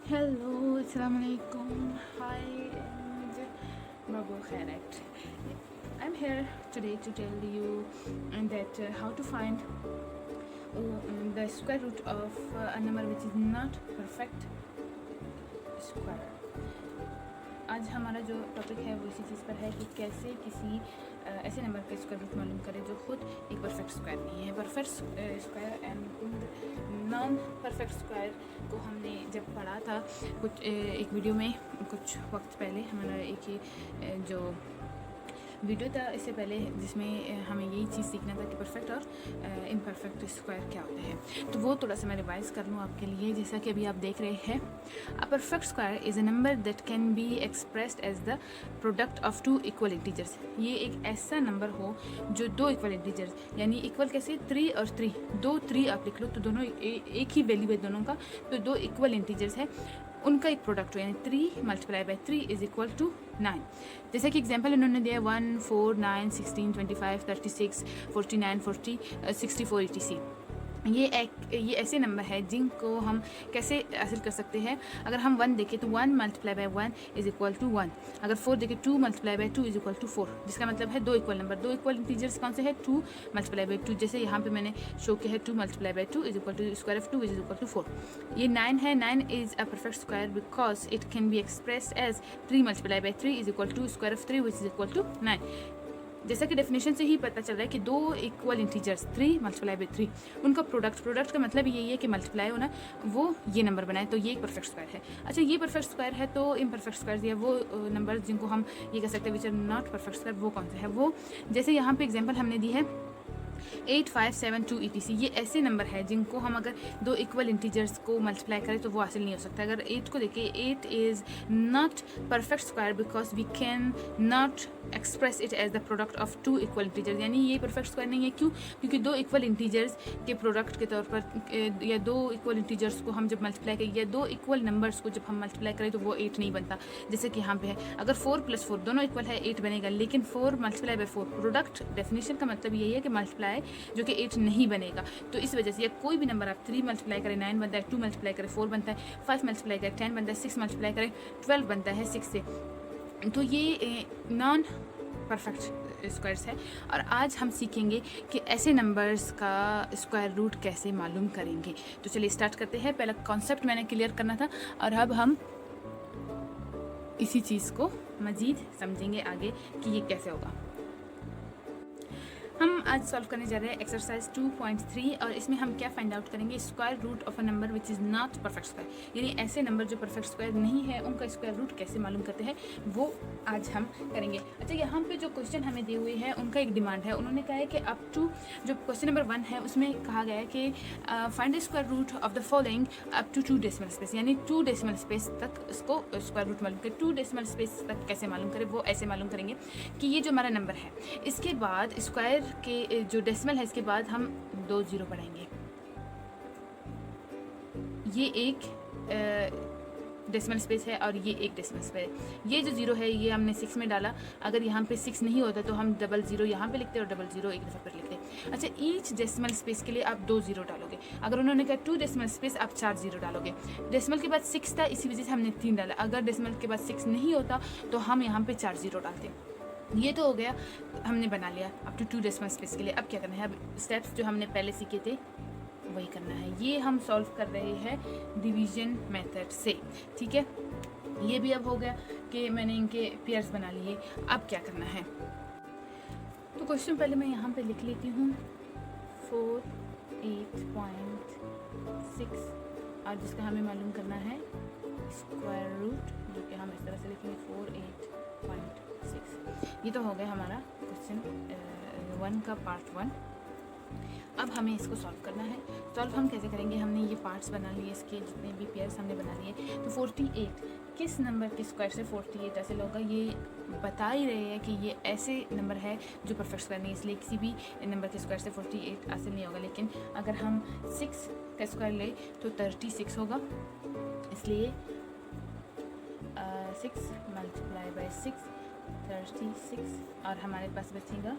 Hello, Assalamu alaikum. Hi, and Babu Khairat. I'm here today to tell you that how to find the square root of a number which is not perfect square. आज हमारा जो topic है वो इसी चीज़ पर है कि कैसे किसी ऐसे नंबर का स्क्वायर रूट मालूम करें जो खुद एक परफेक्ट स्क्वायर नहीं है। Perfect square and non perfect square को हमने जब पढ़ा था कुछ एक वीडियो में कुछ वक्त पहले, हमारा एक ही जो वीडियो था इससे पहले जिसमें हमें यही चीज़ सीखना था कि परफेक्ट और इम्परफेक्ट स्क्वायर क्या होते हैं। तो वो थोड़ा सा मैं रिवाइज़ कर लूँ आपके लिए। जैसा कि अभी आप देख रहे हैं, a perfect square is a number that can be expressed as the product of two equal integers. ये एक ऐसा नंबर हो जो दो इक्वल इंटीजर्स, यानी इक्वल कैसे 3 और 3, दो 3 आप लिख लो तो दोनों एक ही वैल्यू है दोनों का, तो दो इक्वल इंटीजर्स है उनका एक प्रोडक्ट हो, यानी 3 multiply by 3 is equal to 9। जैसे कि एग्जांपल इन्होंने दिया 1, 4, 9, 16, 25, 36, 49, 40, 64 etc। ये ऐसे नंबर है जिनको हम कैसे हासिल कर सकते हैं। अगर हम 1 देखें तो 1 multiply by 1 is equal to 1। अगर 4 देखें 2 multiply by 2 is equal to 4, जिसका मतलब है दो इक्वल नंबर, दो इक्वल इंटीजर्स कौन से है 2 मल्टीप्लाई बाई 2। जैसे यहाँ पे मैंने शो किया है 2 multiply by 2 is equal to square of 2 is equal to 4। ये 9 है, 9 is a perfect square because it can be expressed as 3 multiply by 3 is equal to square of 3 which is equal to 9। जैसा कि definition से ही पता चल रहा है कि दो इक्वल इंटीजर्स 3 मल्टीप्लाई बाई 3 उनका प्रोडक्ट का मतलब यही है कि मल्टीप्लाई होना वो ये नंबर बनाए, तो ये एक परफेक्ट स्क्वायर है। अच्छा, ये परफेक्ट स्क्वायर है तो इम्परफेक्ट स्क्वायर या वो नंबर जिनको हम ये कह सकते हैं which are not perfect square, वो कौन सा है? वो जैसे यहाँ पे एग्जाम्पल हमने दी है 8, 5, 7, 2 etc। ये ऐसे नंबर है जिनको हम अगर दो इक्वल इंटीजर्स को मल्टीप्लाई करें तो वो हासिल नहीं हो सकता। अगर 8 को देखिए, 8 is not perfect square because we can not express it as the product of two equal integers, यानी ये परफेक्ट स्क्वायर नहीं है। क्यों? क्योंकि दो इक्वल इंटीजर्स के प्रोडक्ट के तौर पर या दो इक्वल इंटीजर्स को हम जब मल्टीप्लाई करें या दो इक्वल नंबर्स को जब हम मल्टीप्लाई करें तो वो 8 नहीं बनता। जैसे कि यहाँ पे है, अगर 4 + 4 दोनों इक्वल है 8 बनेगा, लेकिन 4 मल्टीप्लाई बाई 4 प्रोडक्ट डेफिनेशन का मतलब यही है कि मल्टीप्लाई जो कि 8 नहीं बनेगा। तो इस वजह से या कोई भी नंबर आप 3 मल्टीप्लाई करें 9 बनता है, 2 मल्टीप्लाई करें 4 बनता है, 5 मल्टीप्लाई करें 10 बनता है, 6 मल्टीप्लाई करें 12 बनता है 6 से। तो ये नॉन परफेक्ट स्क्वायर्स है। और आज हम सीखेंगे कि ऐसे नंबर्स का स्क्वायर रूट कैसे मालूम करेंगे। तो चलिए स्टार्ट करते हैं। पहला कॉन्सेप्ट मैंने क्लियर करना था और अब हम इसी चीज़ को मज़ीद समझेंगे आगे कि ये कैसे होगा। हम आज सॉल्व करने जा रहे हैं एक्सरसाइज 2.3 और इसमें हम क्या फाइंड आउट करेंगे? Square root of a number which is not perfect square, यानी ऐसे नंबर जो परफेक्ट स्क्वायर नहीं है उनका स्क्वायर रूट कैसे मालूम करते हैं वो आज हम करेंगे। अच्छा, यहाँ पे जो क्वेश्चन हमें दिए हुए हैं उनका एक डिमांड है। उन्होंने कहा है कि अप टू, जो क्वेश्चन नंबर 1 है उसमें कहा गया है कि find the square root of the following up to 2 decimal space, यानी 2 डेसिमल स्पेस तक इसको स्क्वायर रूट मालूम करें। 2 डेसिमल स्पेस तक कैसे मालूम करें? वो ऐसे मालूम करेंगे कि ये जो हमारा नंबर है इसके बाद स्क्वायर के जो डेसिमल है इसके बाद हम 2 0 बढ़ाएंगे। ये एक डेसिमल स्पेस है और ये एक डेसिमल स्पेस है। ये जो 0 है ये हमने 6 में डाला। अगर यहाँ पे 6 नहीं होता तो हम 00 यहाँ पे लिखते और 00 एक दफ़ा पर लिखते। अच्छा, ईच डेसिमल स्पेस के लिए आप 2 0 डालोगे। अगर उन्होंने कहा 2 डेसिमल स्पेस आप 4 0 डालोगे। डेसिमल के बाद 6 था, इसी वजह से हमने 3 डाला। अगर डेसिमल के बाद 6 नहीं होता तो हम यहाँ पे 4 0 डालते। ये तो हो गया, हमने बना लिया अप टू 2 डेसिमल स्पेस के लिए। अब क्या करना है? अब स्टेप्स जो हमने पहले सीखे थे वही करना है। ये हम सॉल्व कर रहे हैं डिवीजन मेथड से, ठीक है। ये भी अब हो गया कि मैंने इनके पेयर्स बना लिए। अब क्या करना है? तो क्वेश्चन पहले मैं यहाँ पे लिख लेती हूँ 48.6 और जिसका हमें मालूम करना है स्क्वायर रूट, जो कि हम इस तरह से लिखेंगे 48.6। ये तो हो गया हमारा क्वेश्चन 1 का पार्ट 1। अब हमें इसको सॉल्व करना है। सॉल्व हम कैसे करेंगे? हमने ये पार्ट्स बना लिए, इसके जितने भी पेयर्स हमने बना लिए। तो 48 किस नंबर के स्क्वायर से 48 ऐसे होगा? ये बता ही रहे हैं कि ये ऐसे नंबर है जो परफेक्ट स्क्वायर नहीं है, इसलिए किसी भी नंबर के स्क्वायर से 48 हासिल नहीं होगा। लेकिन अगर हम 6 का स्क्वायर ले तो 36 होगा, इसलिए 6 मल्टीप्लाई बाई 6 36 और हमारे पास बचेगा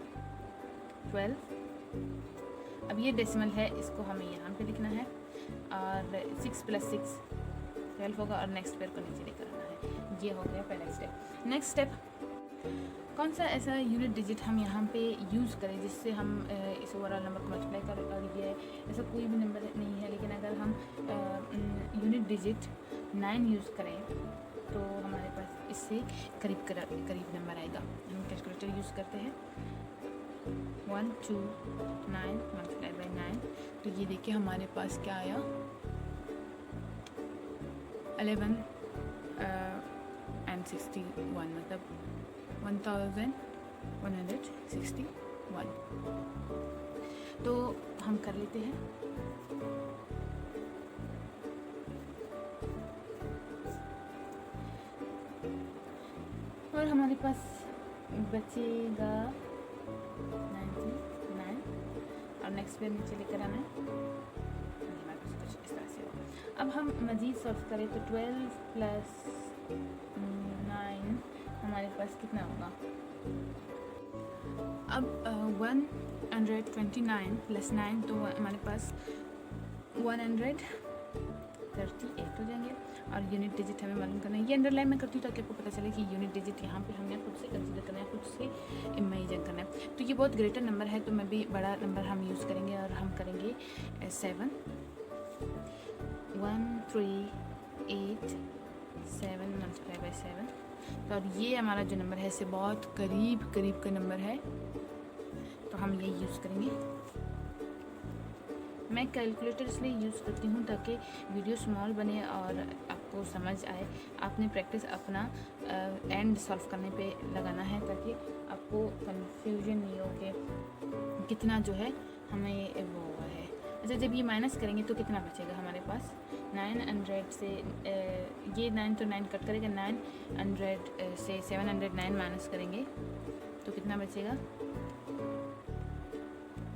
12। अब ये डेसिमल है, इसको हमें यहाँ पे लिखना है और 6 + 6 12 होगा और नेक्स्ट पेयर को नीचे लेकर आना है। ये हो गया पहला स्टेप। नेक्स्ट स्टेप, कौन सा ऐसा यूनिट डिजिट हम यहाँ पे यूज़ करें जिससे हम इस ओवरऑल नंबर को मल्टीप्लाई कर, और ये ऐसा कोई भी नंबर नहीं है, लेकिन अगर हम यूनिट डिजिट 9 यूज़ करें तो हमारे पास इससे करीब नंबर आएगा। हम कैलकुलेटर यूज़ करते हैं 1 2 9 मल्टीप्लाई बाई 9, तो ये देखिए हमारे पास क्या आया 11 and 61, मतलब 1161। तो हम कर लेते हैं। और हमारे पास बचेगा 99 और नेक्स्ट पे नीचे लेकर आना है। हमारे पास कुछ इस तरह से होगा। अब हम मज़ीद सॉल्व करें तो 12 प्लस 9 हमारे पास कितना होगा। अब 129 प्लस 9 तो हमारे पास 138 हो जाएंगे। और यूनिट डिजिट हमें मालूम करना है। ये अंडरलाइन मैं करती हूँ ताकि आपको पता चले कि यूनिट डिजिट यहाँ पे हमने खुद से कंसीडर करना है, खुद से इमेजिन करना है। तो ये बहुत ग्रेटर नंबर है, तो मैं भी बड़ा नंबर हम यूज़ करेंगे और हम करेंगे 7 1 3 8 7 मल्टीप्लाई बाई 7। तो और ये हमारा जो नंबर है इससे बहुत करीब का नंबर है, तो हम ये यूज़ करेंगे। मैं कैलकुलेटर इसलिए यूज़ करती हूँ ताकि वीडियो स्मॉल बने और आपको समझ आए। आपने प्रैक्टिस अपना एंड सॉल्व करने पे लगाना है ताकि आपको कंफ्यूजन नहीं हो कि कितना जो है हमें वो हुआ है। अच्छा, जब ये माइनस करेंगे तो कितना बचेगा हमारे पास 900 से ये 9 तो 9 कट करेगा, 900 से 709 माइनस करेंगे तो कितना बचेगा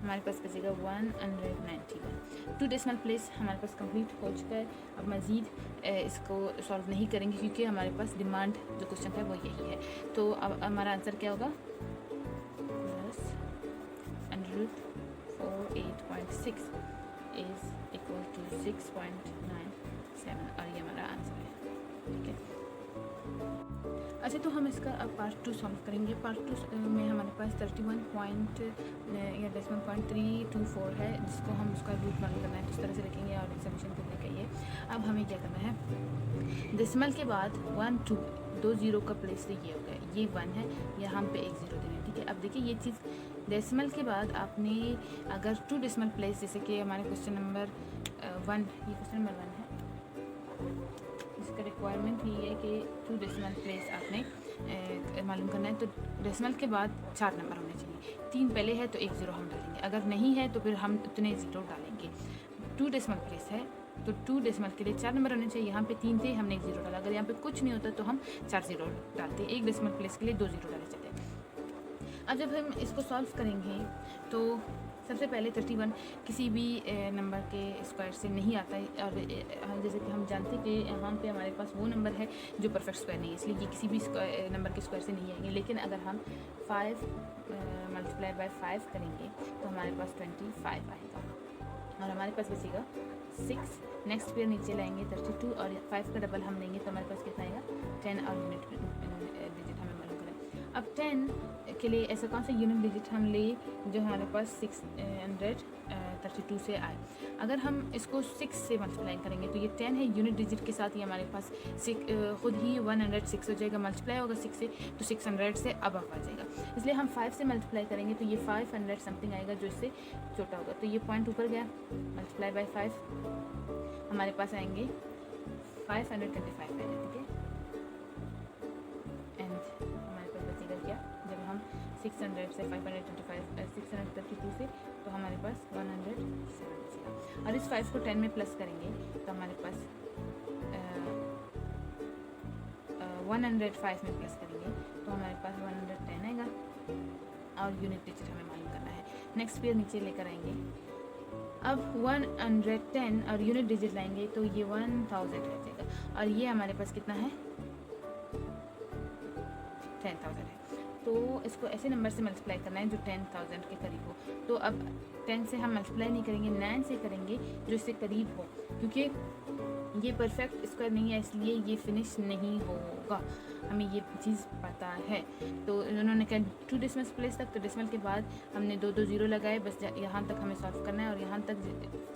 हमारे पास बचेगा 191। 2 डेसिमल प्लेस हमारे पास कंप्लीट हो चुका है। अब मज़ीद इसको सॉल्व नहीं करेंगे क्योंकि हमारे पास डिमांड जो क्वेश्चन था वो यही है। तो अब हमारा आंसर क्या होगा प्लस √48.6 इज़ इक्वल टू 6.97 और ये हमारा आंसर है। ठीक है। अच्छा, तो हम इसका अब पार्ट 2 सॉल्व करेंगे। पार्ट 2 में हमारे पास 31 पॉइंट या 10.324 है, जिसको हम उसका रूट मालूम करना है, तो इस तरह से लिखेंगे और सॉल्यूशन करने का ये। अब हमें क्या करना है, डेसिमल के बाद 1 2 2 जीरो का प्लेस तो ये हो गया, ये 1 है, यहाँ पे एक ज़ीरो देना है। ठीक है। अब देखिए ये चीज़ डेसिमल के बाद आपने अगर 2 डेसिमल प्लेस, जैसे कि हमारे क्वेश्चन नंबर 1, ये क्वेश्चन नंबर 1 है, इसका रिक्वायरमेंट ये है कि 2 डेसिमल प्लेस आपने मालूम करना है। तो डेसिमल के बाद 4 नंबर होने चाहिए, 3 पहले है तो एक ज़ीरो हम डालेंगे, अगर नहीं है तो फिर हम उतने ज़ीरो डालेंगे। 2 डेसिमल प्लेस है तो 2 डेसिमल के लिए 4 नंबर होने चाहिए, यहाँ पे 3 थे, हमने एक ज़ीरो डाला। अगर यहाँ पे कुछ नहीं होता तो हम 4 ज़ीरो डालते, 1 डेसिमल प्लेस के लिए 2 ज़ीरो डाले जाते हैं। अब जब हम इसको सॉल्व करेंगे तो सबसे पहले 31 किसी भी नंबर के स्क्वायर से नहीं आता है, और जैसे कि हम जानते हैं कि यहाँ पे हमारे पास वो नंबर है जो परफेक्ट स्क्वायर नहीं है, इसलिए ये किसी भी नंबर के स्क्वायर से नहीं आएंगे। लेकिन अगर हम 5 मल्टीप्लाई बाय 5 करेंगे तो हमारे पास 25 आएगा और हमारे पास बचेगा 6। नेक्स्ट पेयर नीचे लाएंगे 32 और 5 का डबल हम लेंगे तो हमारे पास कितना आएगा 10 और यूनिट डिजिट हमें मालूम करें। अब 10 के लिए ऐसा कौन सा यूनिट डिजिट हम ले जो हमारे पास 632 से आए। अगर हम इसको 6 से मल्टीप्लाई करेंगे तो ये 10 है, यूनिट डिजिट के साथ ही हमारे पास खुद ही 106 हो जाएगा, मल्टीप्लाई होगा 6 से तो 600 से अब आ जाएगा। इसलिए हम 5 से मल्टीप्लाई करेंगे तो ये 500 समथिंग आएगा जो इससे छोटा होगा, तो ये पॉइंट ऊपर गया, मल्टीप्लाई बाय 5 हमारे पास आएंगे 525 आएगा। ठीक है। एंड हमारे पास बचेगा क्या, जब हम 600 से 525 632 से तो हमारे पास 107 बचेगा। और इस 5 को 10 में प्लस करेंगे तो हमारे पास 105 में प्लस करेंगे तो हमारे पास 110 आएगा और यूनिट डिजिट हमें मालूम करना है। नेक्स्ट पेयर नीचे लेकर आएंगे। अब 110 और यूनिट डिजिट लाएंगे तो ये 1000 रह जाएगा और ये हमारे पास कितना है 10,000 है। तो इसको ऐसे नंबर से मल्टीप्लाई करना है जो 10,000 के करीब हो। तो अब 10 से हम मल्टीप्लाई नहीं करेंगे, 9 से करेंगे जो इससे करीब हो, क्योंकि ये परफेक्ट स्क्वायर नहीं है, इसलिए ये फिनिश नहीं होगा, हमें ये चीज़ पता है। तो उन्होंने कहा 2 डेसिमल प्लेस तक, तो डेसिमल के बाद हमने 2 0 लगाए, बस यहाँ तक हमें सॉल्व करना है, और यहाँ तक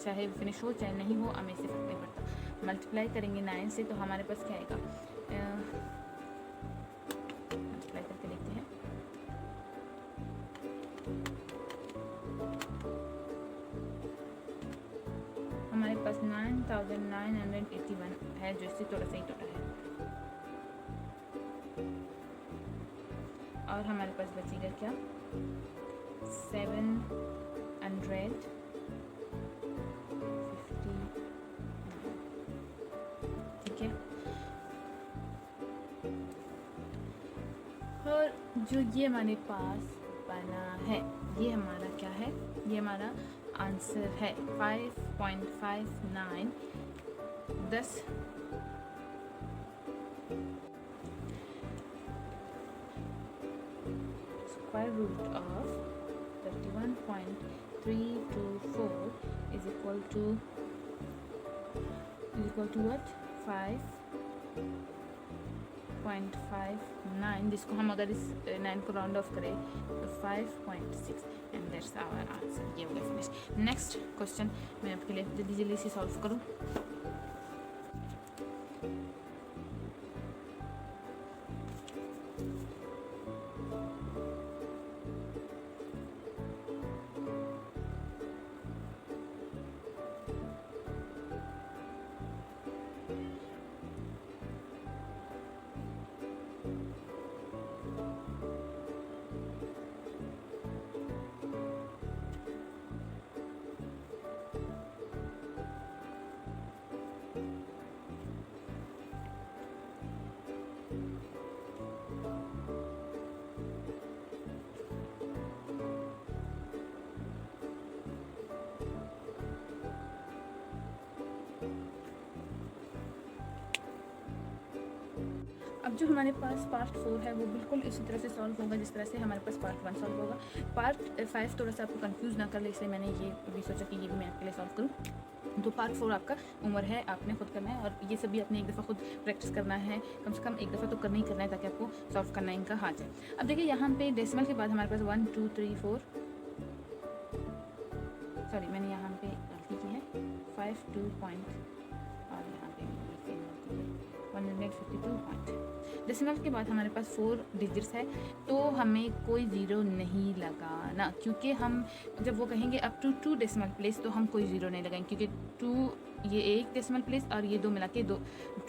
चाहे फिनिश हो चाहे नहीं हो हमें इससे फर्क नहीं पड़ता। मल्टीप्लाई करेंगे 9 से, तो हमारे पास क्या आएगा, मल्टीप्लाई करके देखते हैं। हमारे पास 9981 है, जो इससे थोड़ा सा ही टोटल है, और हमारे पास बचेगा क्या, 750, ठीक है। और जो ये हमारे पास बना है, ये हमारा क्या है, ये हमारा आंसर है 5.59 10 square root of 31.324 is equal to what, 5.59, जिसको हम अगर इस 9 को राउंड ऑफ करें तो 5.6, एंड दैट्स आवर आंसर। ये हो गया फिनिश। नेक्स्ट क्वेश्चन मैं आपके लिए जल्दी जल्दी से सॉल्व करूँ। अब जो हमारे पास पार्ट 4 है वो बिल्कुल इसी तरह से सॉल्व होगा जिस तरह से हमारे पास पार्ट 1 सॉल्व होगा। पार्ट 5 थोड़ा सा आपको कंफ्यूज ना कर ले, इसलिए मैंने ये भी सोचा कि ये भी मैं आपके लिए सॉल्व करूँ। तो पार्ट 4 आपका उम्र है, आपने खुद करना है, और ये सभी आपने एक दफ़ा खुद प्रैक्टिस करना है, कम से कम एक दफ़ा तो करना ही करना है, ताकि आपको सॉल्व करना इनका हाथ जाए। अब देखिए यहाँ पे डेसिमल के बाद हमारे पास 1 2 3 4, सॉरी मैंने यहाँ पे गलती की है, 5 2 पॉइंट, और यहाँ पे 152 पॉइंट। डेसिमल के बाद हमारे पास 4 डिजिट्स है, तो हमें कोई ज़ीरो नहीं लगाना, क्योंकि हम जब वो कहेंगे अप टू 2 डेसिमल प्लेस तो हम कोई ज़ीरो नहीं लगाएंगे, क्योंकि 2 ये 1 डेसिमल प्लेस और ये 2 मिला के 2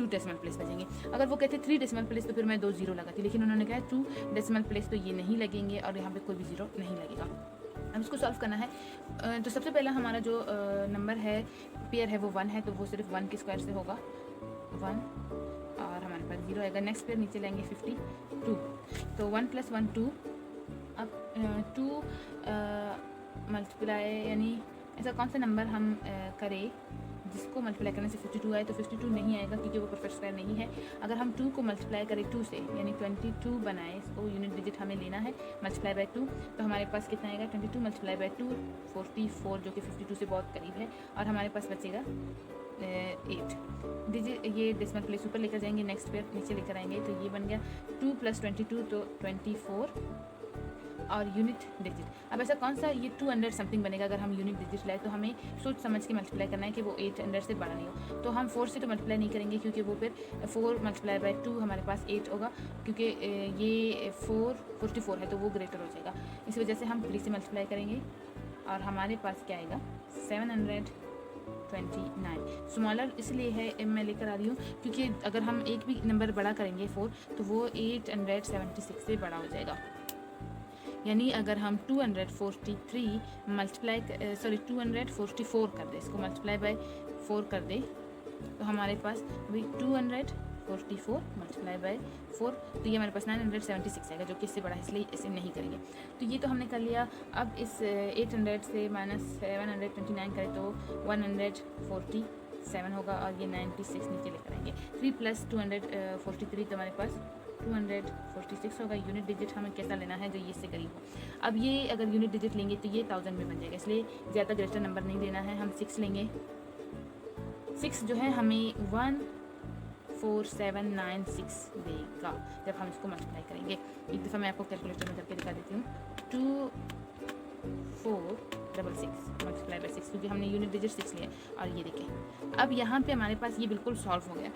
डेसिमल प्लेस बचेंगे। अगर वो कहते 3 डेसिमल प्लेस तो फिर मैं 2 ज़ीरो लगाती, लेकिन उन्होंने कहा 2 डेसिमल प्लेस तो ये नहीं लगेंगे, और यहाँ पर कोई भी ज़ीरो नहीं लगेगा। अब इसको सॉल्व करना है, तो सबसे पहला हमारा जो नंबर है पेयर है वो 1 है, तो वो सिर्फ 1 के स्क्वायर से होगा 1, और हमारे पास 0 आएगा। नेक्स्ट पेयर नीचे लेंगे 52, तो 1 + 1 2, अब 2 मल्टीप्लाई, यानी ऐसा कौन सा नंबर हम करें जिसको मल्टीप्लाई करने से 52 आए, तो 52 नहीं आएगा क्योंकि वो परफेक्ट स्क्वायर नहीं है। अगर हम 2 को मल्टीप्लाई करें 2 से, यानी 22 बनाए, इसको यूनिट डिजिट हमें लेना है, मल्टीप्लाई बाय 2, तो हमारे पास कितना आएगा 22 मल्टीप्लाई बाय 2 44, जो कि 52 से बहुत करीब है, और हमारे पास बचेगा 8 डिजिट। ये डेसिमल प्लेस ऊपर लेकर जाएंगे, नेक्स्ट पेयर नीचे लेकर आएंगे, तो ये बन गया 2 + 22 तो 24, और यूनिट डिजिट। अब ऐसा कौन सा ये 200 समथिंग बनेगा अगर हम यूनिट डिजिट लाए, तो हमें सोच समझ के मल्टीप्लाई करना है कि वो 800 से बड़ा नहीं हो। तो हम 4 से तो मल्टीप्लाई नहीं करेंगे, क्योंकि वो फिर 4 मल्टीप्लाई बाय 2 हमारे पास 8 होगा, क्योंकि ये 44 है तो वो ग्रेटर हो जाएगा। इस वजह से हम 3 से मल्टीप्लाई करेंगे, और हमारे पास क्या आएगा 729। स्मॉलर इसलिए है मैं लेकर आ रही हूँ क्योंकि अगर हम एक भी नंबर बड़ा करेंगे 4, तो वो 876 से बड़ा हो जाएगा। यानी अगर हम 244 कर दें, इसको मल्टीप्लाई बाय 4 कर दें, तो हमारे पास अभी 244 मल्टीप्लाई बाय 4, तो ये हमारे पास 976 आएगा, जो कि इससे बड़ा है, इसलिए इसे नहीं करेंगे। तो ये तो हमने कर लिया। अब इस 800 से -729 करें तो 147 होगा, और ये 96 नीचे लेकर आएंगे। 3 + 243 तो हमारे पास 246 होगा। यूनिट डिजिट हमें कैसा लेना है जो ये इससे करीब हो। अब ये अगर यूनिट डिजिट लेंगे तो ये 1000 में बन जाएगा, इसलिए ज़्यादा ग्रेटर नंबर नहीं लेना है, हम 6 लेंगे। 6 जो है हमें 14796 देगा जब हम इसको मल्टीप्लाई करेंगे। एक दफ़ा मैं आपको कैलकुलेटर में करके दिखा देती हूँ। 2466 मल्टीप्लाई बाई 6, क्योंकि हमने यूनिट डिजिट 6 लिया। और ये देखिए अब यहाँ पे हमारे पास ये बिल्कुल सॉल्व हो गया,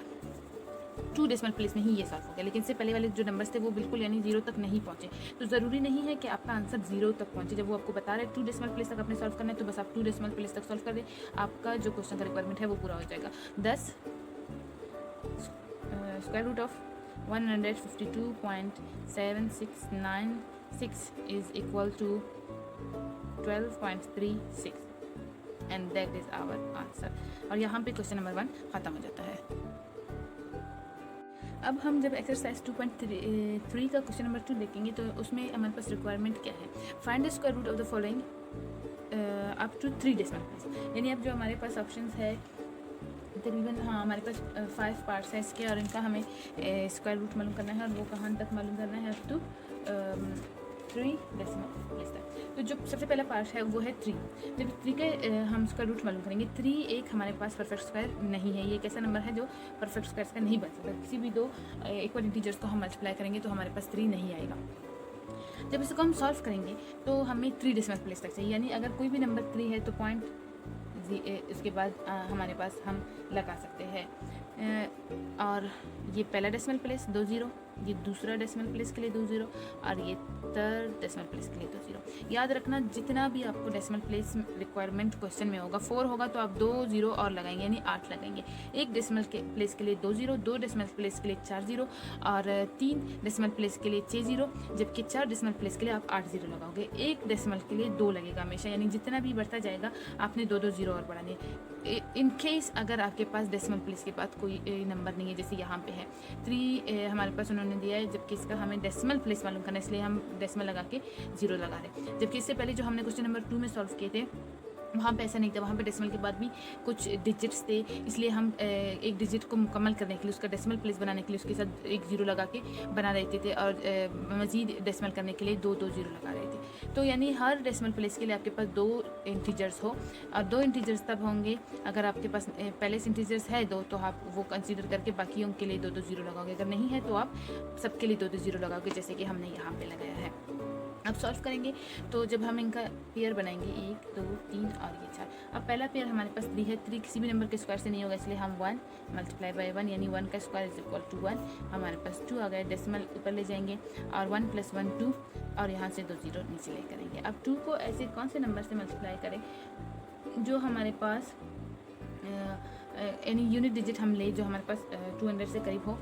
2 डेसिमल प्लेस में ही ये सॉल्व हो गया। लेकिन इससे पहले वाले जो नंबर्स थे वो बिल्कुल यानी 0 तक नहीं पहुँचे। तो ज़रूरी नहीं है कि आपका आंसर 0 तक पहुँचे। जब वो आपको बता रहे हैं 2 डेसिमल प्लेस तक आपने सॉल्व करना है, तो बस आप 2 डेसिमल प्लेस तक सॉल्व कर दें, आपका जो क्वेश्चन का रिक्वायरमेंट है वो पूरा हो जाएगा। 10 square root of 152.7696 is equal to 12.36 and that is our answer. और यहाँ पे क्वेश्चन नंबर 1 ख़त्म हो जाता है। अब हम जब एक्सरसाइज 2.3 का क्वेश्चन नंबर 2 देखेंगे तो उसमें हमारे पास रिक्वायरमेंट क्या है, find the square root of the following up to 3 decimal place. यानी अब जो हमारे पास ऑप्शंस है तकरीबन, हाँ हमारे पास 5 पार्ट्स हैं इसके, और इनका हमें स्क्वायर रूट मालूम करना है, और वो कहाँ तक मालूम करना है, अप टू 3 डेसिमल प्लेस तक। तो जो सबसे पहला पार्ट है वो है 3। जब 3 के हम स्क्वायर रूट मालूम करेंगे, 3 एक हमारे पास परफेक्ट स्क्वायर नहीं है। ये एक ऐसा नंबर है जो परफेक्ट स्क्वायर का नहीं बन सकता। किसी भी दो इक्वल इंटीजर्स को हम मल्टीप्लाई करेंगे तो हमारे पास 3 नहीं आएगा। जब इसको हम सॉल्व करेंगे तो हमें 3 डेसिमल प्लेस तक चाहिए। यानी अगर कोई भी नंबर 3 है तो पॉइंट इसके बाद हमारे पास हम लगा सकते हैं। और ये पहला डेसिमल प्लेस 2 0, ये दूसरा डेसिमल प्लेस के लिए 2 0, और ये थर्ड डेसिमल प्लेस के लिए 2 0। याद रखना जितना भी आपको डेसिमल प्लेस रिक्वायरमेंट क्वेश्चन में होगा, 4 होगा तो आप 2 0 और लगाएंगे यानी 8 लगाएंगे। एक डेसिमल के प्लेस के लिए 2 0, 2 डेसिमल प्लेस के लिए 4 0, और 3 डेसिमल प्लेस के लिए 6 0, जबकि 4 डेसिमल प्लेस के लिए आप 8 0 लगाओगे। एक डेसिमल के लिए 2 लगेगा हमेशा, यानी जितना भी बढ़ता जाएगा आपने 2 2 0 और बढ़ाने। इन केस अगर आपके पास डेसिमल प्लेस के बाद कोई नंबर नहीं है, जैसे यहाँ पे है 3 हमारे पास उन्होंने दिया है, जबकि इसका हमें डेसिमल प्लेस मालूम करना है, इसलिए हम डेसिमल लगा के 0 लगा रहे। जबकि इससे पहले जो हमने क्वेश्चन नंबर 2 में सॉल्व किए थे वहाँ पे ऐसा नहीं था, वहाँ पे डेसिमल के बाद भी कुछ डिजिट्स थे, इसलिए हम एक डिजिट को मुकम्मल करने के लिए, उसका डेसिमल प्लेस बनाने के लिए उसके साथ एक 0 लगा के बना देते थे, और मज़ीद डेसिमल करने के लिए 2 2 0 लगा रहे थे। तो यानी हर डेसिमल प्लेस के लिए आपके पास 2 इंटीजर्स हो, और 2 इंटीजर्स तब होंगे अगर आपके पास पहले से इंटीजर्स है 2, तो आप वो कंसीडर करके बाकियों के लिए 2 2 0 लगाओगे। अगर नहीं है तो आप सबके लिए 2 2 0 लगाओगे, जैसे कि हमने यहाँ पे लगाया है। अब सॉल्व करेंगे तो जब हम इनका पेयर बनाएंगे 1 2 3 और ये 4। अब पहला पेयर हमारे पास 3 है, 3 किसी भी नंबर के स्क्वायर से नहीं होगा, इसलिए हम 1 मल्टीप्लाई बाई 1 यानी 1 का स्क्वायर इज इक्वल टू 1। हमारे पास 2 आ गए, डेसिमल ऊपर ले जाएंगे, और 1 + 1 2, और यहाँ से 2 0 नीचे ले करेंगे। अब 2 को ऐसे कौन से नंबर से मल्टीप्लाई करें जो हमारे पास यानी यूनिट डिजिट हम ले जो हमारे पास 200 से करीब हो।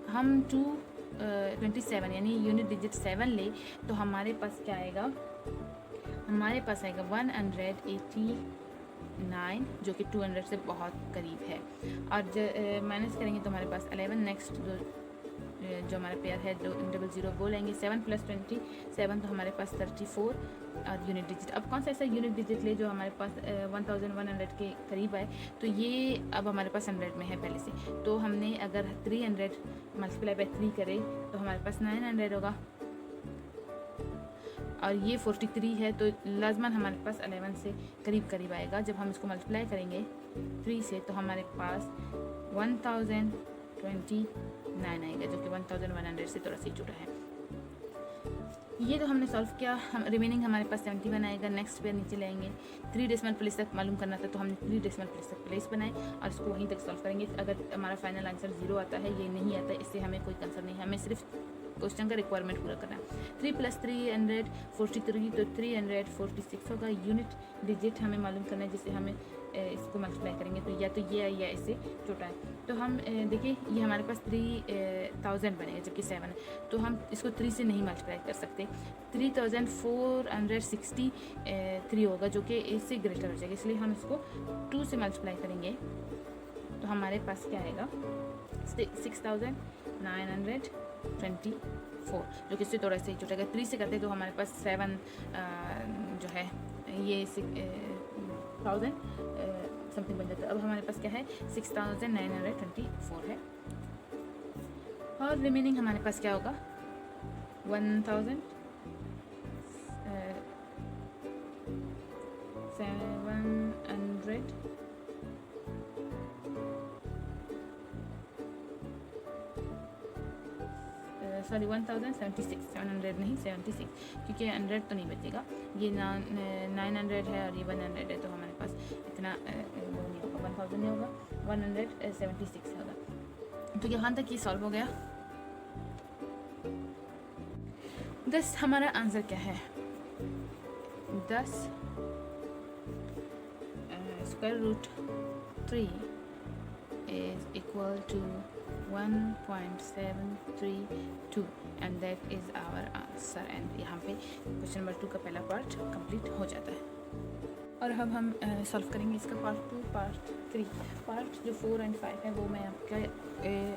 हम 27 यानी यूनिट डिजिट 7 ले तो हमारे पास क्या आएगा, हमारे पास आएगा 189 जो कि 200 से बहुत करीब है। और माइनस करेंगे तो हमारे पास 11, नेक्स्ट जो हमारा पेयर है 0 वो लेंगे, 7 + 27 तो हमारे पास 34 और यूनिट डिजिट। अब कौन सा ऐसा यूनिट डिजिट ले जो हमारे पास 1100 के करीब आए, तो ये अब हमारे पास 100 में है पहले से। तो हमने अगर 300 मल्टीप्लाई बाई 3 करें तो हमारे पास 900 होगा, और ये 43 है, तो लाजमन हमारे पास 11 से करीब आएगा। जब हम इसको मल्टीप्लाई करेंगे 3 से तो हमारे पास 1029 आएगा, जो कि 1100 से थोड़ा सा जुड़ा है। ये तो हमने सॉल्व किया। हम रिमेनिंग हमारे पास 71 आएगा। नेक्स्ट पेयर नीचे लाएंगे, 3 डेसिमल प्लेस तक मालूम करना था तो हमने 3 डेसिमल प्लेस तक प्लेस बनाए और इसको वहीं तक सॉल्व करेंगे। अगर हमारा फाइनल आंसर 0 आता है, ये नहीं आता, इससे हमें कोई कंसर्न नहीं है, हमें सिर्फ क्वेश्चन का रिक्वायरमेंट पूरा करना है। 3 + 300 43, तो 346 होगा। यूनिट डिजिट हमें मालूम करना है, जिससे हमें इसको मल्टीप्लाई करेंगे तो या तो ये है या इससे छोटा है। तो हम देखिए ये हमारे पास 3000 बनेगा, जबकि 7 है, तो हम इसको 3 से नहीं मल्टीप्लाई कर सकते। 3463 होगा, जो कि इससे ग्रेटर हो जाएगा, इसलिए हम इसको 2 से मल्टीप्लाई करेंगे तो हमारे पास क्या आएगा 6924, जो कि इससे थोड़ा सा ही छोटा है। 3 से करते तो हमारे पास 7 जो है ये 1000 समथिंग बन जाता है। अब हमारे पास क्या है 6924 है, और रिमेनिंग हमारे पास क्या होगा 1700 700 सॉरी 1076, 700 नहीं 76, क्योंकि 100 तो नहीं बचेगा, ये 900 है और ये 100 है, तो हमारे पास इतना वो नहीं होगा, 1000 नहीं होगा, 176 होगा। तो यहाँ तक ये सॉल्व हो गया। 10 हमारा आंसर क्या है? 10 square root 3 is equal to 1.732 and that is our answer। and यहाँ पे क्वेश्चन नंबर 2 का पहला पार्ट कंप्लीट हो जाता है। और अब हम सॉल्व करेंगे इसका पार्ट 2, पार्ट 3। पार्ट जो 4 और 5 है वो मैं आपके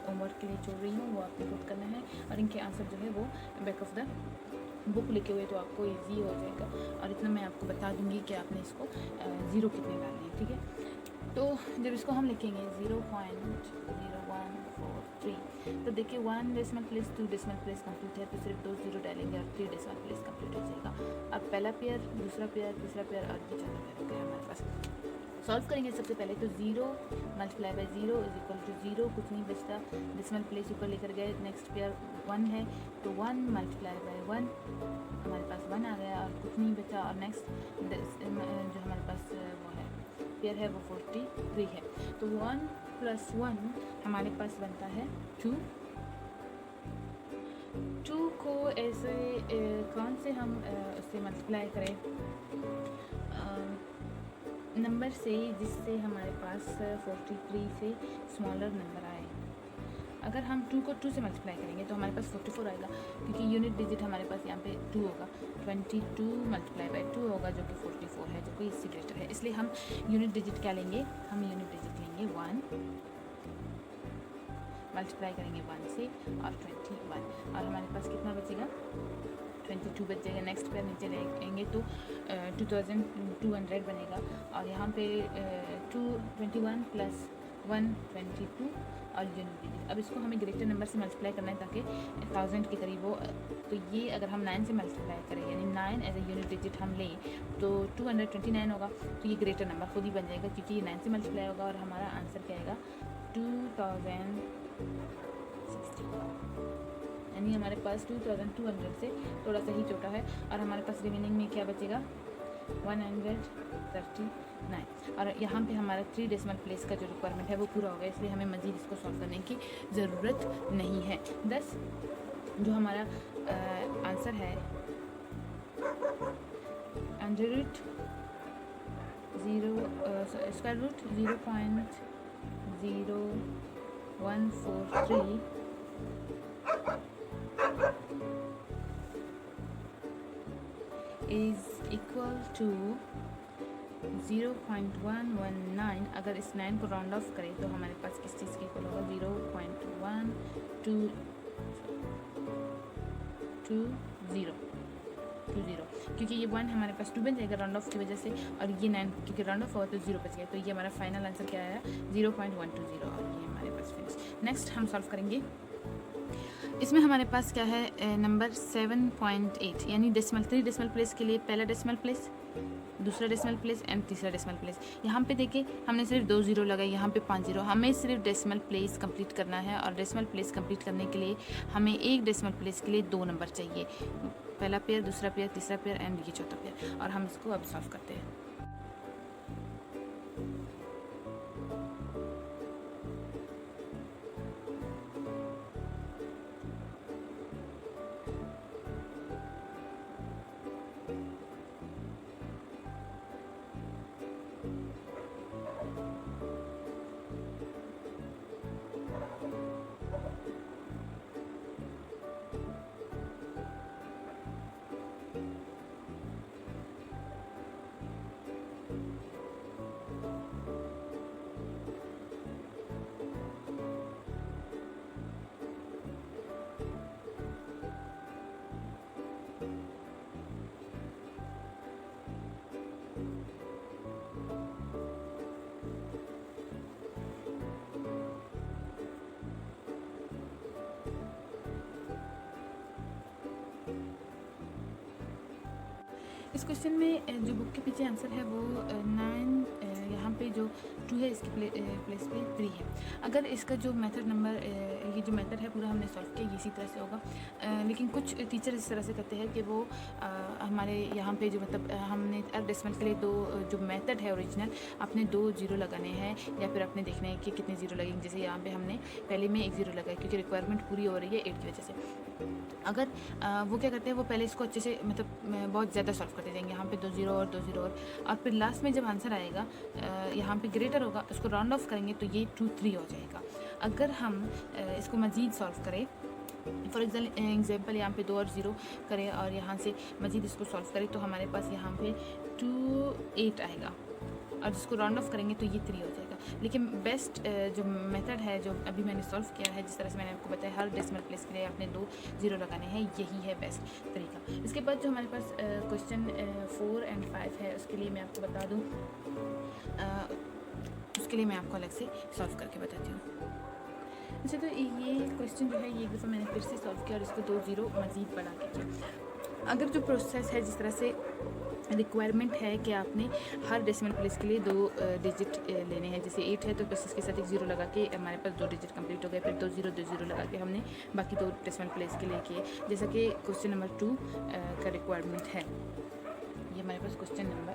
होमवर्क के लिए छोड़ रही हूँ, वो आपने खुद करना है, और इनके आंसर जो है वो बैक ऑफ द बुक लिखे हुए, तो आपको इजी हो जाएगा। और इतना मैं आपको बता दूंगी कि आपने इसको 0 कितने डालने हैं, ठीक है। तो जब इसको हम लिखेंगे 0.0143, तो देखिए 1 decimal place 2 decimal place complete है, तो सिर्फ 2 0 डालेंगे और 3 डेसिमल प्लेस कंप्लीट हो जाएगा। अब पहला पेयर, दूसरा पेयर, तीसरा पेयर और ये चौथा पेयर हो गया हमारे पास। सॉल्व करेंगे सबसे पहले, तो 0 multiply by 0 is equal to 0, कुछ नहीं बचता, डेसिमल प्लेस ऊपर लेकर गए। नेक्स्ट पेयर 1 है, तो 1 मल्टीप्लाई बाई 1 हमारे पास 1 आ गया और कुछ नहीं बचा। और नेक्स्ट जो हमारे पास वो है पेयर है वो 43 है, तो 1 + 1 हमारे पास बनता है 2। 2 को ऐसे कौन से हम उससे मल्टीप्लाई करें, नंबर से जिससे हमारे पास 43 से स्मॉलर नंबर आए। अगर हम 2 को 2 से मल्टीप्लाई करेंगे तो हमारे पास 44 आएगा, क्योंकि यूनिट डिजिट हमारे पास यहाँ पे 2 होगा। 22 मल्टीप्लाई बाई 2 होगा जो कि 44 है, जो कि इससे ग्रेटर है। इसलिए हम यूनिट डिजिट क्या लेंगे, हम यूनिट डिजिट लेंगे 1, मल्टीप्लाई करेंगे 1 से और 21, और हमारे पास कितना बचेगा, 22 बच जाएगा। नेक्स्ट पेयर नीचे लेंगे तो 2200 बनेगा, और यहाँ पे 221 + 122 और यूनिट डिजिट। अब इसको हमें ग्रेटर नंबर से मल्टीप्लाई करना है ताकि 1000 के करीब हो। तो ये अगर हम 9 से मल्टीप्लाई करें, यानी 9 एज ए यूनिट डिजिट हम लें, तो 229 होगा, तो ये ग्रेटर नंबर खुद ही बन जाएगा, क्योंकि ये 9 से मल्टीप्लाई होगा। और हमारा आंसर क्या आएगा, 2060, यानी हमारे पास 2200 से थोड़ा सा ही छोटा है, और हमारे पास रिमेनिंग में क्या बचेगा, 139। और यहाँ पे हमारा 3 डेसिमल प्लेस का जो रिक्वायरमेंट है वो पूरा हो गया, इसलिए हमें मज़ीद इसको सॉल्व करने की ज़रूरत नहीं है। 10 जो हमारा आंसर है, under root 0 square root 0.0143 is equal to 0.119। अगर इस 9 को राउंड ऑफ करें तो हमारे पास किस चीज़ के इक्वल होगा, 0.120, क्योंकि ये 1 हमारे पास 2 बन जाएगा राउंड ऑफ की वजह से, और ये 9 क्योंकि राउंड ऑफ हुआ तो 0 बच गया, तो ये हमारा फाइनल आंसर क्या आया, 0.120, और ये हमारे पास फिनिश। नेक्स्ट हम सॉल्व करेंगे, इसमें हमारे पास क्या है, नंबर 7.8, यानी डेसिमल 3 डेसिमल प्लेस के लिए पहला डेसिमल प्लेस, दूसरा डेसिमल प्लेस एंड तीसरा डेसिमल प्लेस। यहाँ पे देखिए हमने सिर्फ 2 0 लगाए, यहाँ पे 5 0। हमें सिर्फ डेसिमल प्लेस कंप्लीट करना है, और डेसिमल प्लेस कंप्लीट करने के लिए हमें एक डेसिमल प्लेस के लिए 2 नंबर चाहिए, पहला पेयर, दूसरा पेयर, तीसरा पेयर एंड ये चौथा पेयर। और हम इसको अब सॉल्व करते हैं। इस क्वेश्चन में जो बुक के पीछे आंसर है वो 9 यहाँ पे जो 2 है इसके प्लेस पे 3 है। अगर इसका जो मेथड नंबर ये जो मेथड है पूरा हमने सॉल्व किया, ये इसी तरह से होगा। लेकिन कुछ टीचर इस तरह से करते हैं कि वो हमारे यहाँ पे जो मतलब हमने डेसिमल के लिए दो जो मेथड है ओरिजिनल, आपने 2 ज़ीरो लगाने हैं या फिर आपने देखना है कि कितने ज़ीरो लगेंगे। जैसे यहाँ पे हमने पहले में 1 ज़ीरो लगाया क्योंकि रिक्वायरमेंट पूरी हो रही है 8 की वजह से। अगर वो क्या करते हैं, वो पहले इसको अच्छे से मतलब बहुत ज़्यादा सॉल्व करते जाएंगे, यहाँ पे 2 ज़ीरो और 2 ज़ीरो और फिर लास्ट में जब आंसर आएगा यहाँ पे ग्रेटर होगा, उसको राउंड ऑफ करेंगे तो ये 2 3 हो जाएगा। अगर हम इसको मज़ीद सॉल्व करें, फॉर एग्जाम्पल यहाँ पे 2 और 0 करें और यहाँ से मज़ीद इसको सॉल्व करें तो हमारे पास यहाँ पे 2 8 आएगा और जिसको राउंड ऑफ करेंगे तो ये 3 हो जाएगा। लेकिन बेस्ट जो मेथड है जो अभी मैंने सॉल्व किया है, जिस तरह से मैंने आपको बताया हर डेसिमल प्लेस के लिए आपने 2 ज़ीरो लगाने हैं, यही है बेस्ट तरीका। इसके बाद जो हमारे पास क्वेश्चन 4 और 5 है, उसके लिए मैं आपको बता दूँ, उसके लिए मैं आपको अलग से सॉल्व करके बताती हूँ। अच्छा, तो ये क्वेश्चन जो है ये एक दफ़ा मैंने फिर से सॉल्व किया और इसको 2 ज़ीरो मज़ीद बढ़ा के किया। अगर जो प्रोसेस है, जिस तरह से रिक्वायरमेंट है कि आपने हर डेसिमल प्लेस के लिए 2 डिजिट लेने हैं, जैसे 8 है तो बस इसके साथ 1 ज़ीरो लगा के हमारे पास 2 डिजिट कंप्लीट हो गए, फिर 2 ज़ीरो लगा के हमने बाकी 2 डेसिमल प्लेस के लिए किए, जैसा कि क्वेश्चन नंबर 2 का रिक्वायरमेंट है। ये हमारे पास क्वेश्चन नंबर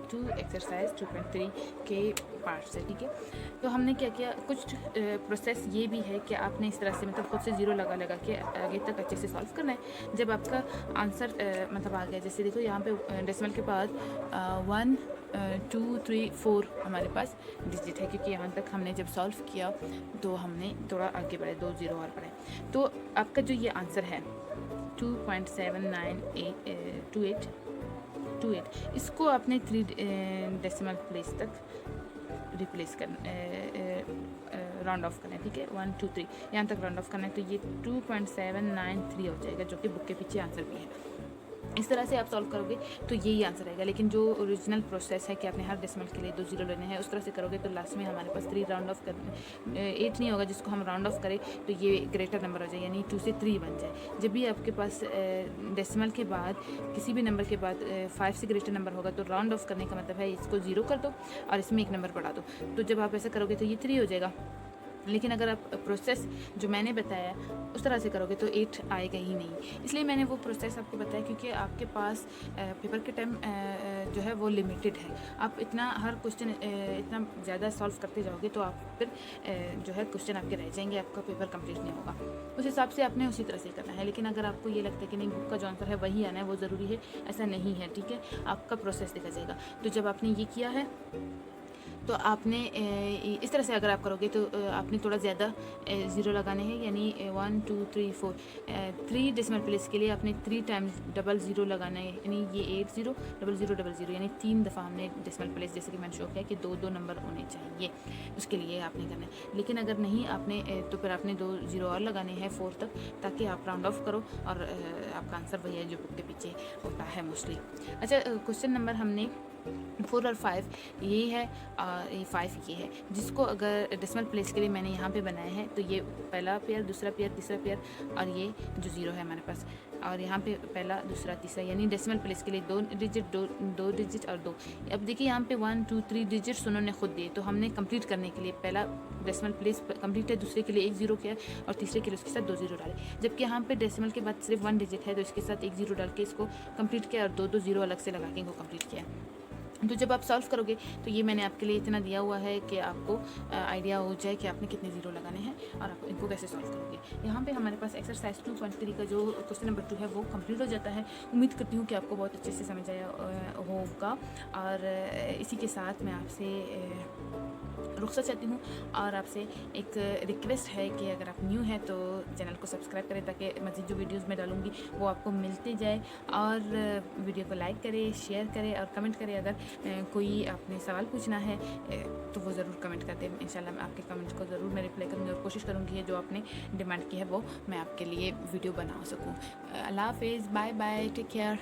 2 एक्सरसाइज 2.3 के पार्ट्स है, ठीक है। तो हमने क्या किया, कुछ प्रोसेस ये भी है कि आपने इस तरह से मतलब खुद से ज़ीरो लगा के आगे तक अच्छे से सॉल्व करना है। जब आपका आंसर मतलब आ गया, जैसे देखो यहाँ पे डेसिमल के बाद 1 2 3 4 हमारे पास डिजिट है, क्योंकि यहाँ तक हमने जब सॉल्व किया तो हमने थोड़ा आगे बढ़े, 2 ज़ीरो और बढ़े। तो आपका जो ये आंसर है 2.7928, इसको आपने 3 डेसिमल प्लेस तक रिप्लेस करना, राउंड ऑफ करना है, ठीक है। 1 2 3 यहाँ तक राउंड ऑफ करना है, तो ये 2.793 हो जाएगा, जो कि बुक के पीछे आंसर भी है। इस तरह से आप सॉल्व करोगे तो यही आंसर आएगा। लेकिन जो ओरिजिनल प्रोसेस है कि आपने हर डेसिमल के लिए 2 ज़ीरो लेने हैं, उस तरह से करोगे तो लास्ट में हमारे पास 3 राउंड ऑफ करने 8 नहीं होगा, जिसको हम राउंड ऑफ करें तो ये ग्रेटर नंबर हो जाए, यानी 2 से 3 बन जाए। जब भी आपके पास डेसिमल के बाद किसी भी नंबर के बाद 5 से ग्रेटर नंबर होगा तो राउंड ऑफ करने का मतलब है इसको 0 कर दो और इसमें 1 नंबर बढ़ा दो। तो जब आप ऐसा करोगे तो ये 3 हो जाएगा। लेकिन अगर आप प्रोसेस जो मैंने बताया उस तरह से करोगे तो 8 आएगा ही नहीं। इसलिए मैंने वो प्रोसेस आपको बताया क्योंकि आपके पास पेपर के टाइम जो है वो लिमिटेड है। आप इतना हर क्वेश्चन इतना ज़्यादा सॉल्व करते जाओगे तो आप फिर जो है क्वेश्चन आपके रह जाएंगे, आपका पेपर कंप्लीट नहीं होगा। उस हिसाब से आपने उसी तरह से करना है। लेकिन अगर आपको ये लगता है कि नहीं बुक का जो आंसर है वही आना है, वो ज़रूरी है, ऐसा नहीं है, ठीक है। आपका प्रोसेस देखा जाएगा। तो जब आपने ये किया है तो आपने इस तरह से अगर आप करोगे तो आपने थोड़ा ज़्यादा ज़ीरो लगाने हैं, यानी 1 2 3 4 3 डेसिमल प्लेस के लिए आपने 3 टाइम्स डबल ज़ीरो लगाना है, यानी ये 8 0 डबल ज़ीरो यानी 3 दफ़ा हमने डेसिमल प्लेस, जैसे कि मैंने शो किया कि 2 नंबर होने चाहिए, उसके लिए आपने करना है। लेकिन अगर नहीं आपने तो फिर आपने 2 ज़ीरो और लगाने हैं 4 तक, ताकि आप राउंड ऑफ करो और आपका आंसर वही है जो बुक के पीछे होता है मोस्टली। अच्छा, क्वेश्चन नंबर हमने 4 और 5 ये है, ये 5 ये है, जिसको अगर डेसिमल प्लेस के लिए मैंने यहाँ पे बनाया है तो ये पहला पेयर, दूसरा पेयर, तीसरा पेयर और ये जो ज़ीरो है हमारे पास, और यहाँ पे पहला, दूसरा, तीसरा, यानी डेसिमल प्लेस के लिए 2 डिजिट 2 डिजिट और 2। अब देखिए यहाँ पे 1 2 3 डिजिट्स उन्होंने खुद दिए, तो हमने कंप्लीट करने के लिए पहला डेसिमल प्लेस कंप्लीट है, दूसरे के लिए 1 ज़ीरो किया और तीसरे के लिए उसके साथ 2 ज़ीरो डाले। जबकि यहाँ पे डेसिमल के बाद सिर्फ 1 डिजिट है तो इसके साथ 1 ज़ीरो डाल के इसको कंप्लीट किया और 2 ज़ीरो अलग से लगा के इनको कंप्लीट किया। तो जब आप सॉल्व करोगे तो ये मैंने आपके लिए इतना दिया हुआ है कि आपको आइडिया हो जाए कि आपने कितने ज़ीरो लगाने हैं और आप इनको कैसे सॉल्व करोगे। यहाँ पे हमारे पास एक्सरसाइज 2.3 का जो क्वेश्चन नंबर 2 है वो कंप्लीट हो जाता है। उम्मीद करती हूँ कि आपको बहुत अच्छे से समझ आया होगा। और इसी के साथ मैं आपसे रुखसत चाहती हूँ और आपसे एक रिक्वेस्ट है कि अगर आप न्यू हैं तो चैनल को सब्सक्राइब करें, ताकि मज़ीद जो वीडियोस मैं डालूँगी वो आपको मिलते जाए। और वीडियो को लाइक करें, शेयर करें और कमेंट करें। अगर कोई आपने सवाल पूछना है तो वो ज़रूर कमेंट कर दें। इंशाल्लाह मैं आपके कमेंट को ज़रूर मैं रिप्लाई करूँगी और कोशिश करूँगी है जो आपने डिमांड की है वो मैं आपके लिए वीडियो बना सकूँ। अल्लाह हाफ़िज़, बाय बाय, टेक केयर।